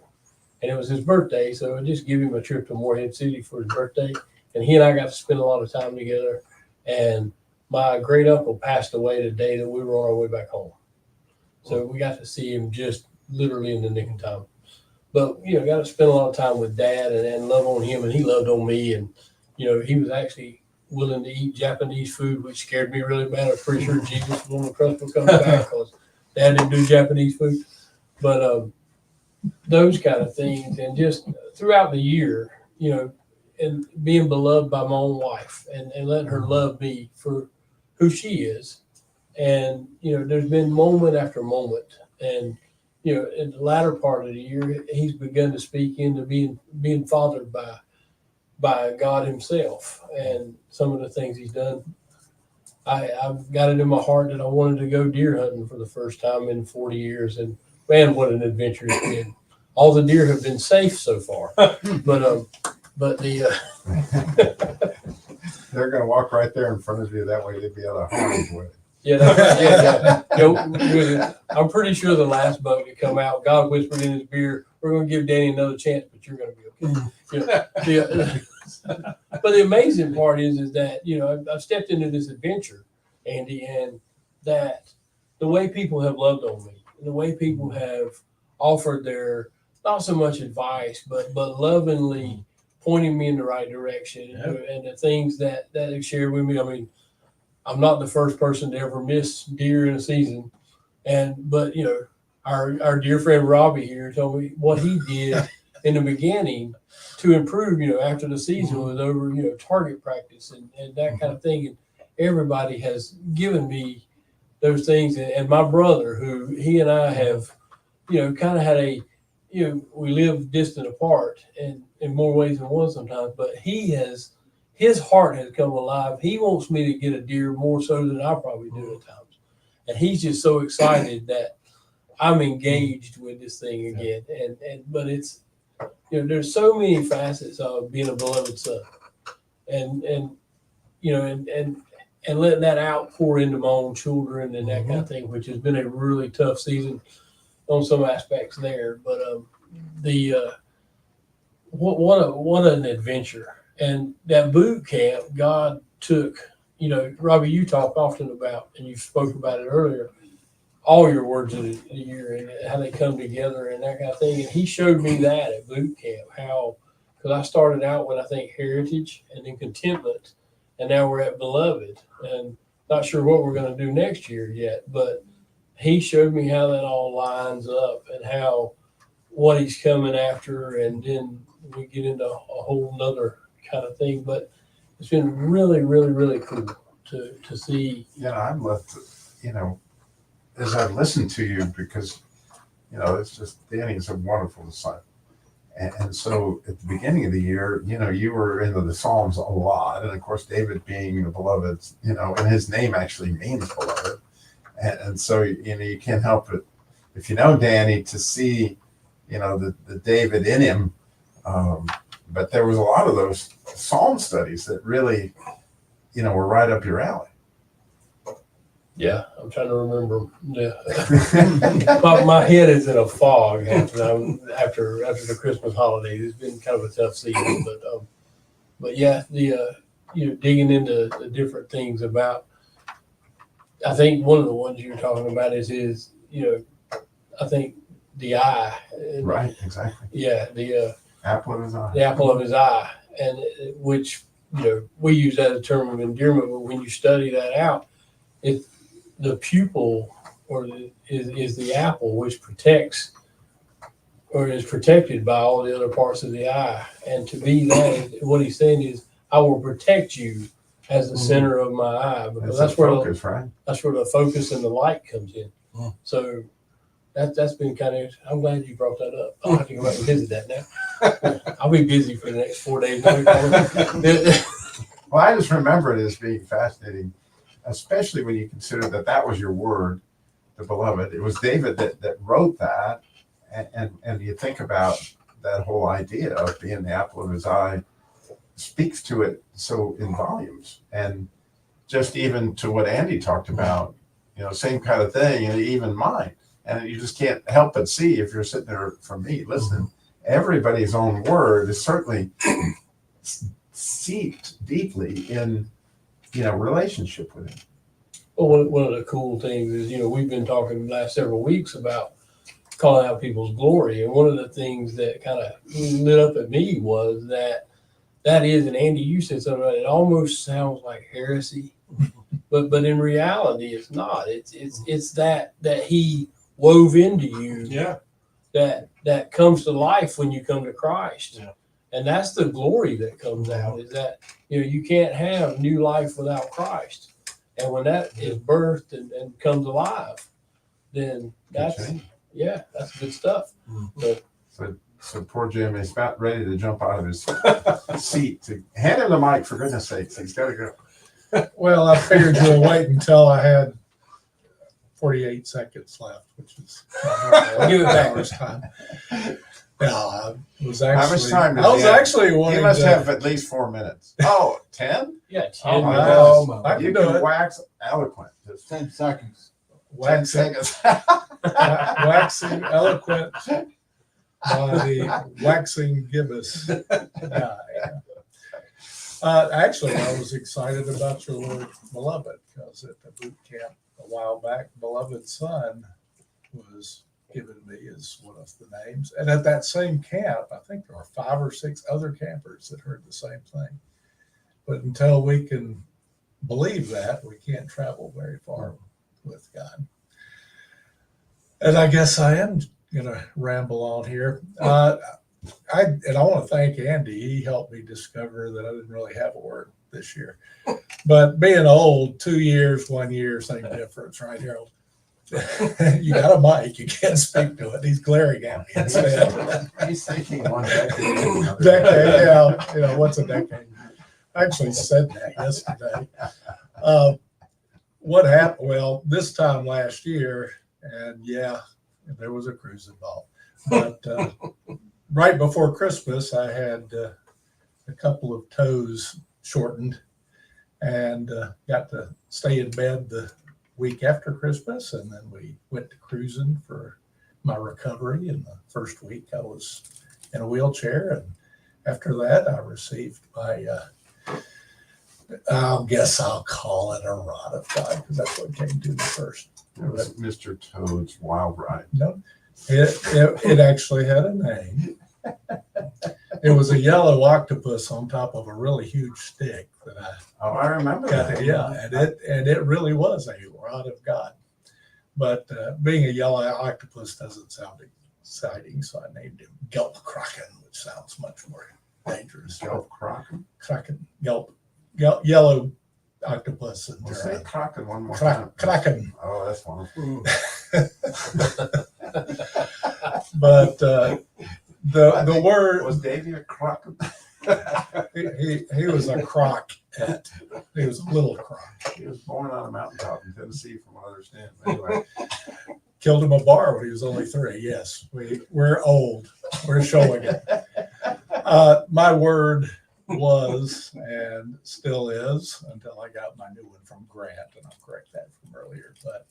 and it was his birthday, so I just give him a trip to Morehead City for his birthday, and he and I got to spend a lot of time together. And my great uncle passed away the day that we were on our way back home, so we got to see him just literally in the nick of time. But got to spend a lot of time with Dad and love on him, and he loved on me, and he was actually willing to eat Japanese food, which scared me really bad. I was pretty sure Jesus was on the crust was coming back, because Dad didn't do Japanese food. But those kind of things, and just throughout the year, and being beloved by my own wife, and letting her love me for who she is. And there's been moment after moment, and in the latter part of the year, he's begun to speak into being fathered by God himself, and some of the things he's done. I've got it in my heart that I wanted to go deer hunting for the first time in 40 years. And man, what an adventure it's been. All the deer have been safe so far. But the, They're going to walk right there in front of you. That way they'd be able to harm you with it. yeah, that's right. Yeah. You know, I'm pretty sure the last buck that come out, God whispered in his beard, we're going to give Danny another chance, but you're going to be okay. You know, but the amazing part is that, you know, I've stepped into this adventure, Andy, and that the way people have loved on me, and the way people have offered their, not so much advice, but lovingly pointing me in the right direction, and the things that they shared with me. I mean, I'm not the first person to ever miss deer in a season. But you know, our dear friend Robbie here told me what he did in the beginning to improve, you know, after the season was over, you know, target practice and that kind of thing. And everybody has given me those things. And my brother, who he and I have, you know, kind of had you know, we live distant apart and in more ways than one sometimes, but his heart has come alive. He wants me to get a deer more so than I probably do at times. And he's just so excited that I'm engaged with this thing again. But it's, you know, there's so many facets of being a beloved son and you know, and letting that outpour into my own children and that kind of thing, which has been a really tough season on some aspects there. But what an adventure. And that boot camp, God took, you know, Robbie, you talk often about, and you spoke about it earlier, all your words of the year and how they come together and that kind of thing. And he showed me that at boot camp, how, because I started out with, I think, heritage and then contentment, and now we're at beloved. And not sure what we're going to do next year yet, but he showed me how that all lines up and how what he's coming after. And then we get into a whole nother kind of thing, but it's been really, really, really cool to see. You know, I'm left, you know, as I've listened to you, because, you know, it's just, Danny's a wonderful son. And so at the beginning of the year, you know, you were into the Psalms a lot. And of course, David being the beloved, you know, and his name actually means beloved. And so, you know, you can't help it, if you know Danny, to see, you know, the David in him. But there was a lot of those Psalm studies that really, you know, were right up your alley. Yeah, I'm trying to remember. Yeah. my head is in a fog after the Christmas holidays. It's been kind of a tough season, but yeah, the you know, digging into the different things about. I think one of the ones you're talking about is you know, I think the eye. Right, exactly. Yeah, the Apple of his eye. the apple of his eye, and which, you know, we use that as a term of endearment, but when you study that out, it the pupil is the apple, which protects or is protected by all the other parts of the eye. And to be that, what he's saying is, I will protect you as the center of my eye, because that's where focus, right? that's where the focus and the light comes in. So that's been kind of, I'm glad you brought that up. I'll have to go back and visit that now. I'll be busy for the next 4 days. Well, I just remember it as being fascinating, especially when you consider that was your word, the beloved. It was David that wrote that, and you think about that whole idea of being the apple of his eye, speaks to it so in volumes. And just even to what Andy talked about, you know, same kind of thing, and even mine. And you just can't help but see, if you're sitting there from me listening, everybody's own word is certainly seeped deeply in, you know, relationship with him. Well, one of the cool things is, you know, we've been talking the last several weeks about calling out people's glory. And one of the things that kind of lit up at me was that is, and Andy, you said something about it, almost sounds like heresy, but in reality, it's not. It's that he wove into you. Yeah. That comes to life when you come to Christ. Yeah. And that's the glory that comes out, is that, you know, you can't have new life without Christ. And when that is birthed and comes alive, then that's good stuff. So poor Jim is about ready to jump out of his seat. To hand him the mic, for goodness sakes. He's got to go. Well, I figured you would wait until I had 48 seconds left, which is Give it back. hours time. Yeah, I was How much actually. time does I was he have? actually You wanting must to. have at least 4 minutes. Oh, 10? Yeah, Oh my Oh, gosh. I can You do can it. wax eloquent. Just 10 seconds. 10 Waxing, seconds. waxing eloquent by the waxing gibbous guy. Actually, I was excited about your word beloved because at the boot camp a while back, beloved son was given me as one of the names. And at that same camp, I think there were 5 or 6 other campers that heard the same thing. But until we can believe that, we can't travel very far with God. And I guess I am going to ramble on here. I want to thank Andy. He helped me discover that I didn't really have a word this year. But being old, 2 years, 1 year, same difference, right, Harold? You got a mic, you can't speak to it. He's glaring at me instead. He's thinking one decade. another Decade, yeah. You know, what's a decade? I actually said that yesterday. What happened? Well, this time last year, and yeah, there was a cruise involved. But right before Christmas, I had a couple of toes shortened and got to stay in bed the week after Christmas. And then we went to cruising for my recovery. And the first week I was in a wheelchair. And after that, I received my, I guess I'll call it a rod of God because that's what came to me first. It was Mr. Toad's Wild Ride. No, it actually had a name. It was a yellow octopus on top of a really huge stick that I Oh, I remember got. that. Yeah, and it really was a rod of God. But being a yellow octopus doesn't sound exciting, so I named him Gelp Kraken, which sounds much more dangerous. Gelp Kraken. Kraken, yellow octopus in Well, say German. Kraken one more time. Kraken. Oh, that's wonderful. But the word Was Davy a Kraken? he was a croc at. He was a little croc. He was born on a mountaintop in Tennessee, from what I understand. Anyway, Killed him a bar when he was only 3. Yes, we're old. We're showing it. My word was and still is until I got my new one from Grant, and I'll correct that from earlier. But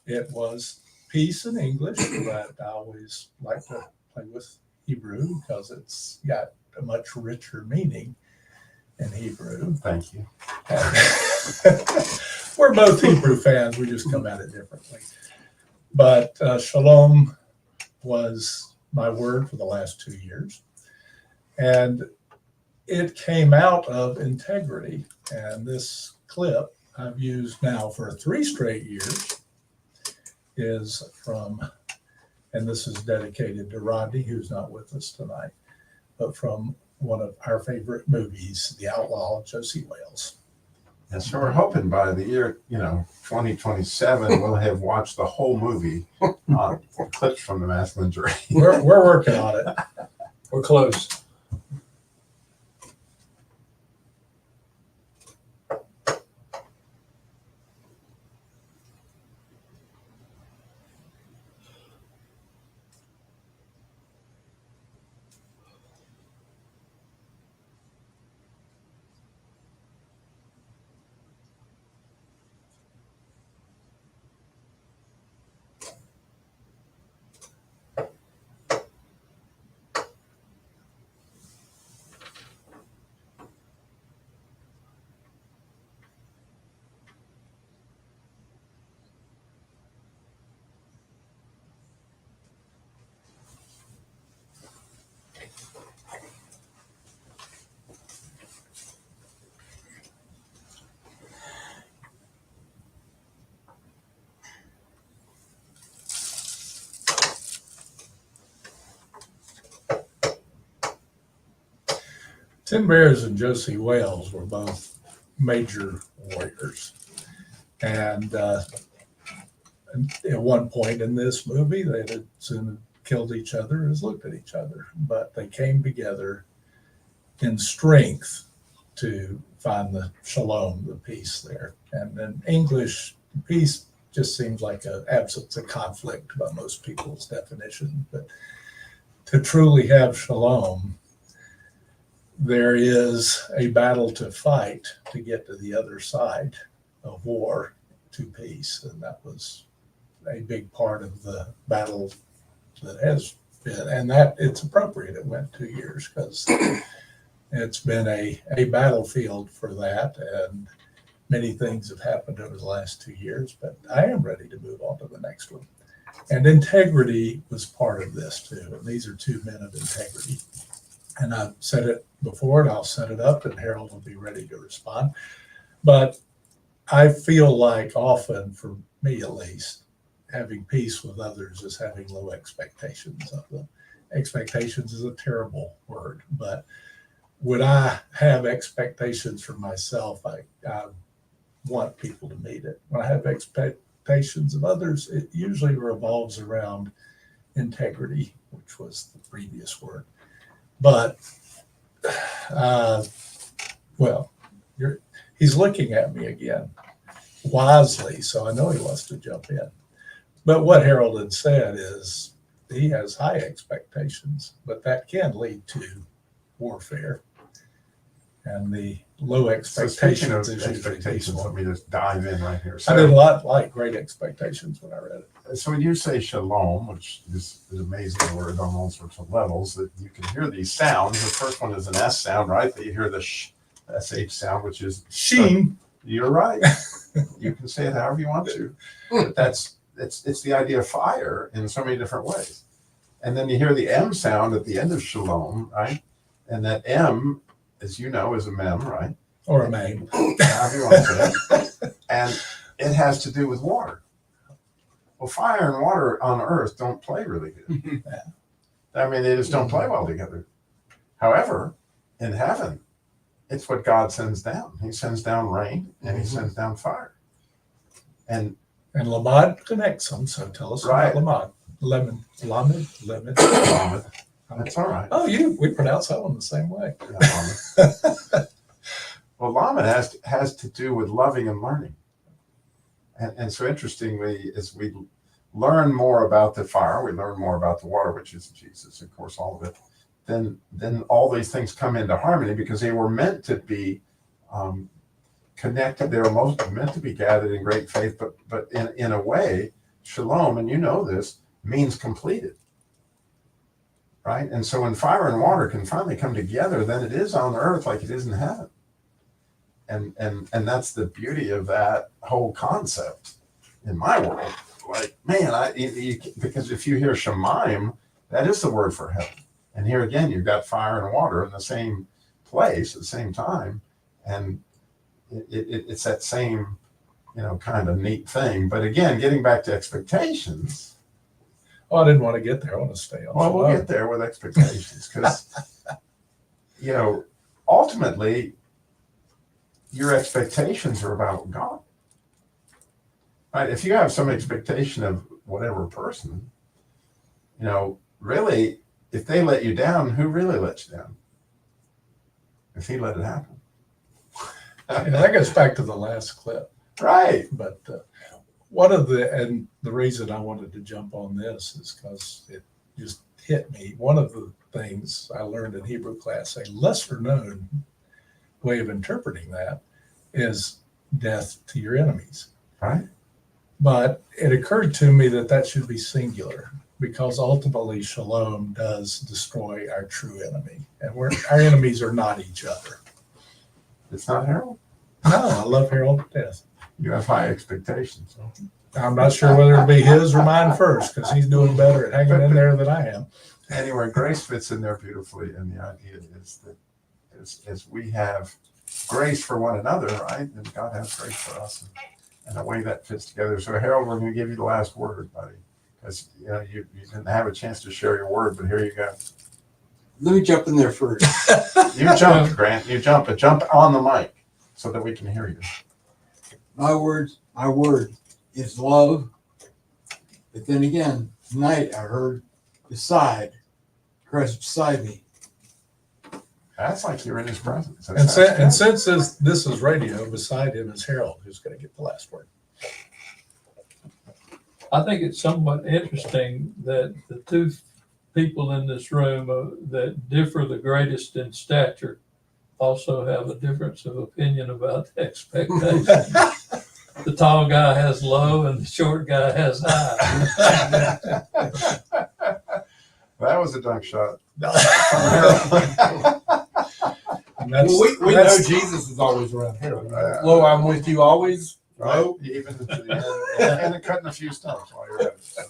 it was peace in English, but I always like to play with Hebrew because it's got a much richer meaning in Hebrew. thank you. We're both Hebrew fans. We just come at it differently. But shalom was my word for the last 2 years. And it came out of integrity. And this clip I've used now for 3 straight years is from, and this is dedicated to Rodney, who's not with us tonight, but from one of our favorite movies, The Outlaw Josie Wales. And so we're hoping by the year, 2027, we'll have watched the whole movie on clips from the masculine dream. We're working on it. We're close. Tim Bears and Josie Wales were both major warriors. And at one point in this movie, they had soon killed each other as looked at each other. But they came together in strength to find the shalom, the peace there. And in English, peace just seems like an absence of conflict by most people's definition. But to truly have shalom, there is a battle to fight to get to the other side of war to peace. And that was a big part of the battle that has been, and that it's appropriate. It went 2 years because it's been a battlefield for that. And many things have happened over the last 2 years, but I am ready to move on to the next one. And integrity was part of this too. And these are two men of integrity. And I've said it before, and I'll set it up, and Harold will be ready to respond. But I feel like often, for me at least, having peace with others is having low expectations of them. Expectations is a terrible word, but when I have expectations for myself, I want people to meet it. When I have expectations of others, it usually revolves around integrity, which was the previous word. But, well, he's looking at me again wisely, so I know he wants to jump in. But what Harold had said is he has high expectations, but that can lead to warfare. And the low So speaking of expectations is usually expectations, let peaceful. me just dive in right here. I did a lot like great expectations when I read it. So when you say shalom, which is an amazing word on all sorts of levels, that you can hear these sounds. The first one is an S sound, right? That you hear the sh, SH sound, which is Sheen. You're right. You can say it however you want to. But it's the idea of fire in so many different ways. And then you hear the M sound at the end of shalom, right? And that M, as you know, is a mem, right? Or a main. However you want to say it. And it has to do with water. Well, fire and water on earth don't play really good. I mean, they just don't play well together. However, in heaven, it's what God sends down. He sends down rain and he sends down fire. And Lamont connects them, so tell us Right. about Lamont. Lemon. that's all right. Oh, we pronounce that one the same way. Well, Lamed has to do with loving and learning. And so interestingly, as we learn more about the fire, we learn more about the water, which is Jesus, of course, all of it. Then all these things come into harmony because they were meant to be connected. They were meant to be gathered in great faith, but in a way, shalom, and you know this, means completed. Right? And so when fire and water can finally come together, then it is on earth like it is in heaven. And that's the beauty of that whole concept in my world. Like, man, because if you hear Shemaim, that is the word for heaven. And here again, you've got fire and water in the same place at the same time. And it's that same, kind of neat thing. But again, getting back to expectations. Oh, I didn't want to get there. I want to stay on. Well, we'll get there with expectations because, ultimately, your expectations are about God. Right? If you have some expectation of whatever person, really, if they let you down, who really let you down? If he let it happen. That goes back to the last clip. Right. But the reason I wanted to jump on this is because it just hit me. One of the things I learned in Hebrew class, a lesser known way of interpreting that is death to your enemies. Right. But it occurred to me that should be singular because ultimately shalom does destroy our true enemy. And our enemies are not each other. It's not Harold. No, I love Harold to death. You have high expectations. I'm not sure whether it'll be his or mine first because he's doing better at hanging in there than I am. Anyway, grace fits in there beautifully. And the idea is that as we have grace for one another, right? And God has grace for us. And the way that fits together. So Harold, we're going to give you the last word, buddy. Because you didn't have a chance to share your word, but here you go. Let me jump in there first. You jump, Grant. You jump, but jump on the mic so that we can hear you. My word is love. But then again, tonight I heard beside, Christ beside me. That's like you're in his presence. And, That's and since this is radio, beside him is Harold, who's going to get the last word. I think it's somewhat interesting that the two people in this room that differ the greatest in stature also have a difference of opinion about expectations. The tall guy has low and the short guy has high. That was a dunk shot. And that's, Well, we know that's- Jesus is always around here. Lo, I'm with you always. Right, Lo. even to the end, and cutting a few stumps while you're at it. So,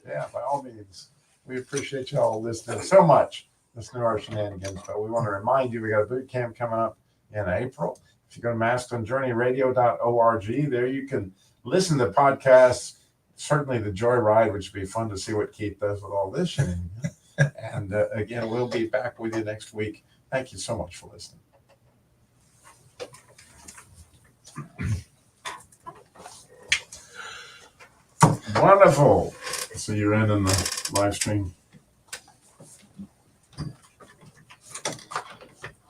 yeah, by all means, we appreciate you all listening so much. Listening to our shenanigans, but we want to remind you we got a boot camp coming up in April. If you go to MasculineJourneyRadio.org, there you can listen to podcasts. Certainly the Joyride, which would be fun to see what Keith does with all this shenanigans. And again, we'll be back with you next week. Thank you so much for listening. Wonderful. So you're in the live stream.